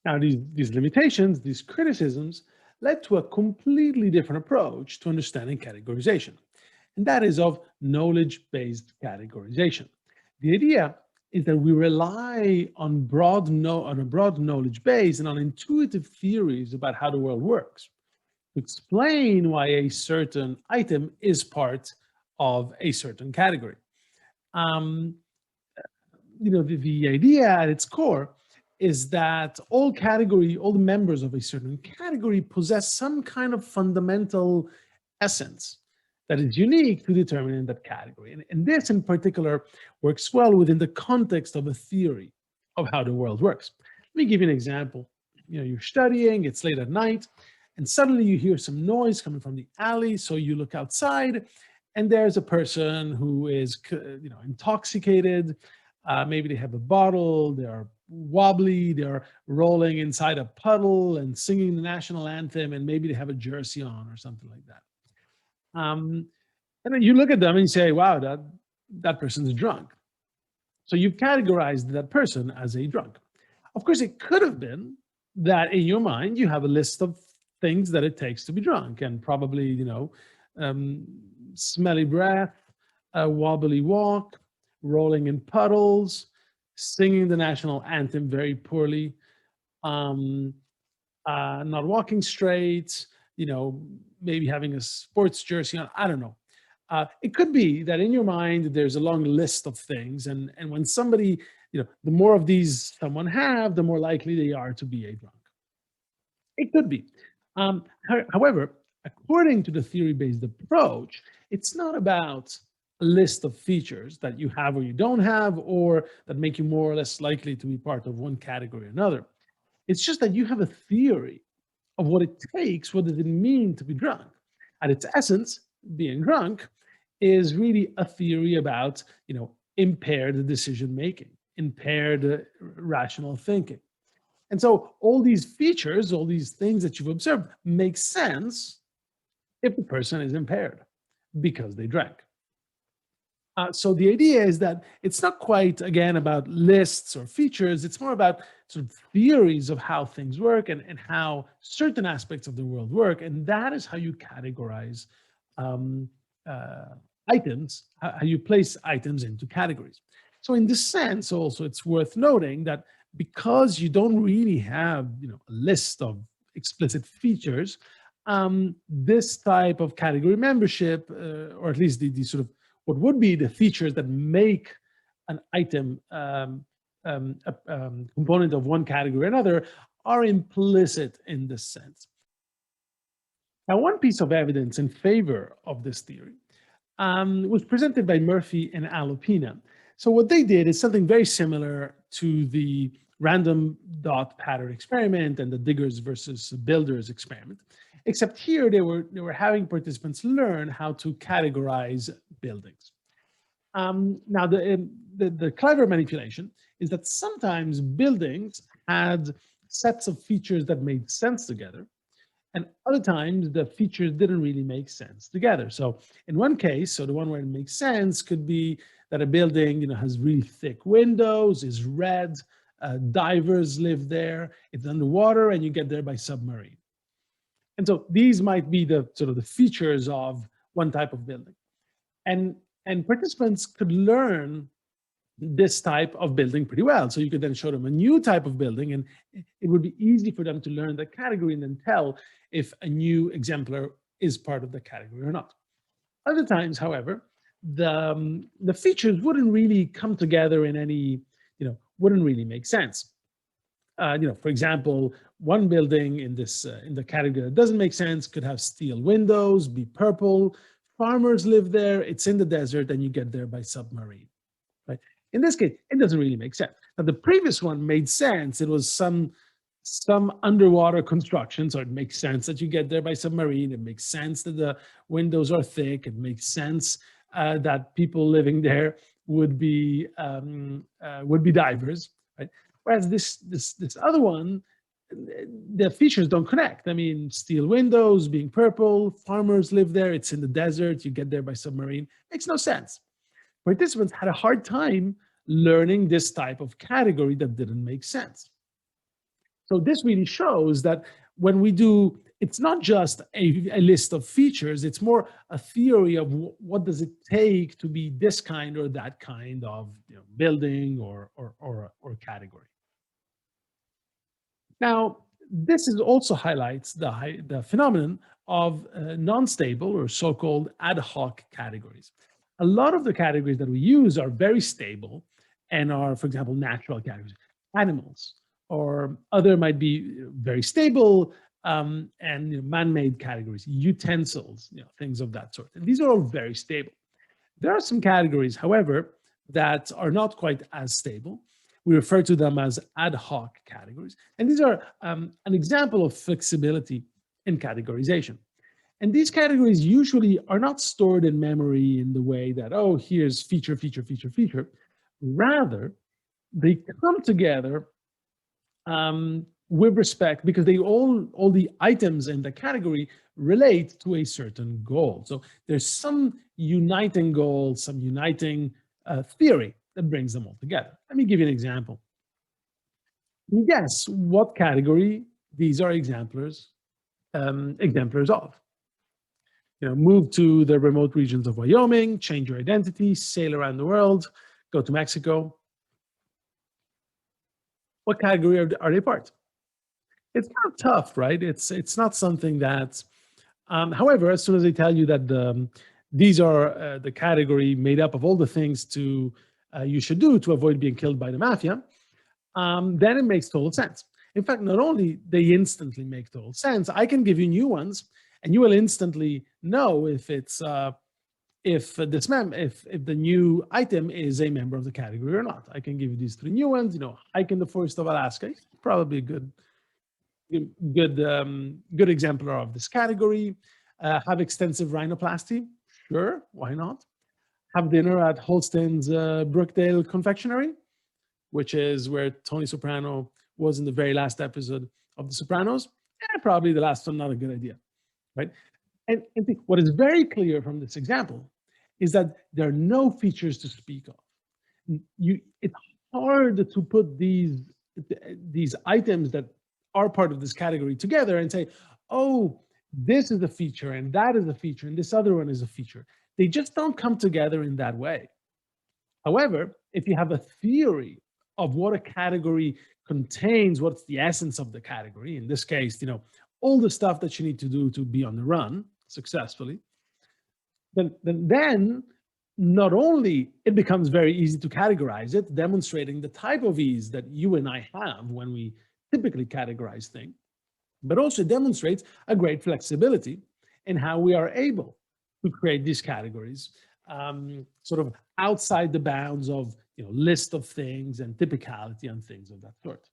Now, these limitations, these criticisms, led to a completely different approach to understanding categorization, and that is of knowledge-based categorization. The idea is that we rely on on a broad knowledge base and on intuitive theories about how the world works to explain why a certain item is part of a certain category. Um, the idea at its core is that all the members of a certain category possess some kind of fundamental essence that is unique to determining that category. And this in particular works well within the context of a theory of how the world works. Let me give you an example. You're studying, it's late at night, and suddenly you hear some noise coming from the alley. So you look outside, and there's a person who is, intoxicated. Maybe they have a bottle, they are wobbly, they're rolling inside a puddle and singing the national anthem, and maybe they have a jersey on or something like that. Um, and then you look at them and you say, wow, that person's drunk. So you've categorized that person as a drunk. Of course, it could have been that in your mind, you have a list of things that it takes to be drunk, and probably, um, smelly breath, a wobbly walk, rolling in puddles, singing the national anthem very poorly, um, not walking straight, maybe having a sports jersey on. I don't know. It could be that in your mind there's a long list of things, and when somebody, the more of these someone have, the more likely they are to be a drunk. It could be. However, according to the theory-based approach, it's not about a list of features that you have or you don't have, or that make you more or less likely to be part of one category or another. It's just that you have a theory of what it takes, what does it mean to be drunk. At its essence, being drunk is really a theory about, impaired decision making, impaired rational thinking. And so all these features, all these things that you've observed make sense if the person is impaired because they drank. So the idea is that it's not quite, again, about lists or features. It's more about sort of theories of how things work and how certain aspects of the world work. And that is how you categorize um, uh, items, how you place items into categories. So in this sense, also, it's worth noting that because you don't really have, a list of explicit features, this type of category membership, or at least the sort of what would be the features that make an item a component of one category or another, are implicit in this sense. Now, one piece of evidence in favor of this theory was presented by Murphy and Alopina. So what they did is something very similar to the random dot pattern experiment and the diggers versus builders experiment, except here they were having participants learn how to categorize buildings. Now, the clever manipulation is that sometimes buildings had sets of features that made sense together, and other times the features didn't really make sense together. So in one case, so the one where it makes sense could be that a building, has really thick windows, is red, divers live there, it's underwater, and you get there by submarine. And so these might be the sort of the features of one type of building. And participants could learn this type of building pretty well. So you could then show them a new type of building, and it would be easy for them to learn the category and then tell if a new exemplar is part of the category or not. Other times, however, the features wouldn't really come together in any, wouldn't really make sense. For example, one building in this in the category that doesn't make sense could have steel windows, be purple, farmers live there, it's in the desert, and you get there by submarine. Right? In this case, it doesn't really make sense. Now, the previous one made sense. It was some underwater construction, so it makes sense that you get there by submarine. It makes sense that the windows are thick. It makes sense that people living there would be divers, right? Whereas this other one, the features don't connect. I mean, steel windows, being purple, farmers live there. It's in the desert. You get there by submarine. Makes no sense. Participants had a hard time learning this type of category that didn't make sense. So this really shows that when we do, it's not just a list of features, it's more a theory of what does it take to be this kind or that kind of building or category. Now, this is also highlights the phenomenon of non-stable or so-called ad hoc categories. A lot of the categories that we use are very stable and are, for example, natural categories, animals, or other might be very stable and man-made categories, utensils, things of that sort. And these are all very stable. There are some categories, however, that are not quite as stable. We refer to them as ad hoc categories. And these are an example of flexibility in categorization. And these categories usually are not stored in memory in the way that, oh, here's feature, feature, feature, feature. Rather, they come together with respect, because they all the items in the category relate to a certain goal. So there's some uniting goal, some uniting theory that brings them all together. Let me give you an example. Guess what category these are exemplars of. Move to the remote regions of Wyoming, change your identity, sail around the world, go to Mexico. What category are they part? It's kind of tough, right? It's not something that, however, as soon as they tell you that these are the category made up of all the things you should do to avoid being killed by the mafia, then it makes total sense. In fact, not only they instantly make total sense, I can give you new ones, and you will instantly know if it's if the new item is a member of the category or not. I can give you these three new ones. Hike in the forest of Alaska, probably a good exemplar of this category. Have extensive rhinoplasty, sure, why not? Have dinner at Holsten's Brookdale Confectionery, which is where Tony Soprano was in the very last episode of The Sopranos. Probably the last one, not a good idea, right? And what is very clear from this example is that there are no features to speak of. It's hard to put these items that are part of this category together and say, oh, this is a feature and that is a feature and this other one is a feature. They just don't come together in that way. However, if you have a theory of what a category contains, what's the essence of the category, in this case, all the stuff that you need to do to be on the run successfully, then not only it becomes very easy to categorize it, demonstrating the type of ease that you and I have when we typically categorize things, but also demonstrates a great flexibility in how we are able to create these categories, sort of outside the bounds of list of things and typicality and things of that sort.